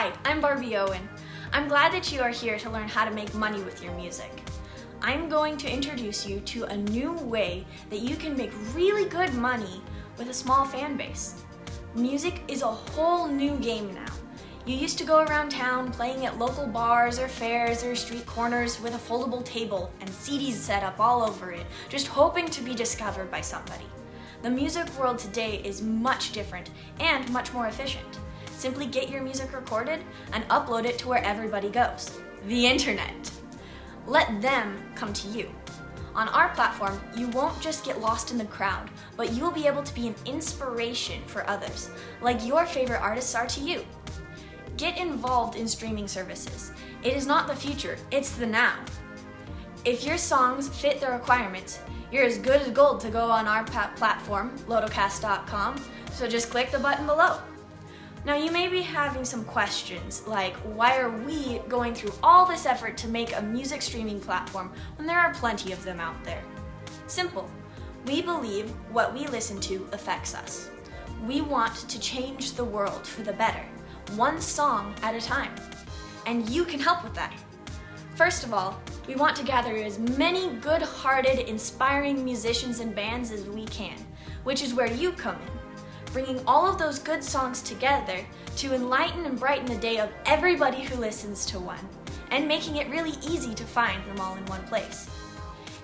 Hi, I'm Barbie Owen. I'm glad that you are here to learn how to make money with your music. I'm going to introduce you to a new way that you can make really good money with a small fan base. Music is a whole new game now. You used to go around town playing at local bars or fairs or street corners with a foldable table and CDs set up all over it, just hoping to be discovered by somebody. The music world today is much different and much more efficient. Simply get your music recorded and upload it to where everybody goes, the internet. Let them come to you. On our platform, you won't just get lost in the crowd, but you will be able to be an inspiration for others, like your favorite artists are to you. Get involved in streaming services. It is not the future, it's the now. If your songs fit the requirements, you're as good as gold to go on our platform, Lotocast.com, so just click the button below. Now you may be having some questions like, why are we going through all this effort to make a music streaming platform when there are plenty of them out there? Simple. We believe what we listen to affects us. We want to change the world for the better, one song at a time. And you can help with that. First of all, we want to gather as many good-hearted, inspiring musicians and bands as we can, which is where you come in. Bringing all of those good songs together to enlighten and brighten the day of everybody who listens to one, and making it really easy to find them all in one place.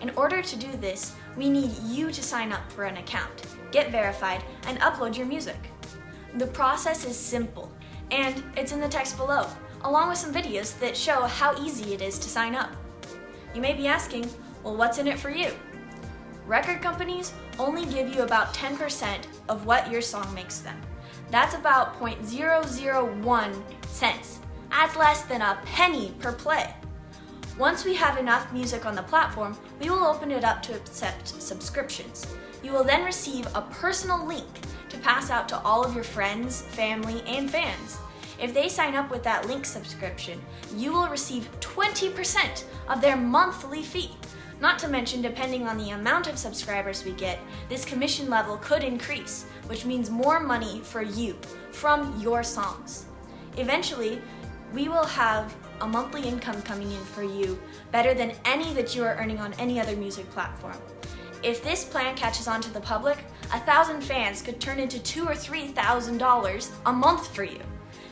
In order to do this, we need you to sign up for an account, get verified, and upload your music. The process is simple, and it's in the text below, along with some videos that show how easy it is to sign up. You may be asking, well, what's in it for you? Record companies only give you about 10% of what your song makes them. That's about 0.001 cents. That's less than a penny per play. Once we have enough music on the platform, we will open it up to accept subscriptions. You will then receive a personal link to pass out to all of your friends, family, and fans. If they sign up with that link subscription, you will receive 20% of their monthly fee. Not to mention, depending on the amount of subscribers we get, this commission level could increase, which means more money for you from your songs. Eventually, we will have a monthly income coming in for you better than any that you are earning on any other music platform. If this plan catches on to the public, 1,000 fans could turn into $2,000 or $3,000 a month for you.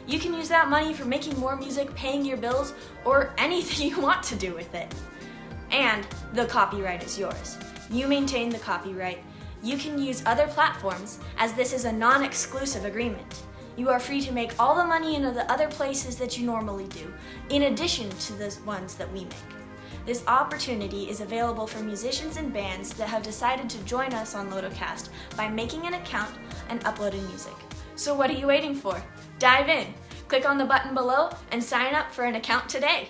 You can use that money for making more music, paying your bills, or anything you want to do with it. And the copyright is yours. You maintain the copyright. You can use other platforms, as this is a non-exclusive agreement. You are free to make all the money in the other places that you normally do, in addition to the ones that we make. This opportunity is available for musicians and bands that have decided to join us on Lotocast by making an account and uploading music. So what are you waiting for? Dive in, click on the button below, and sign up for an account today.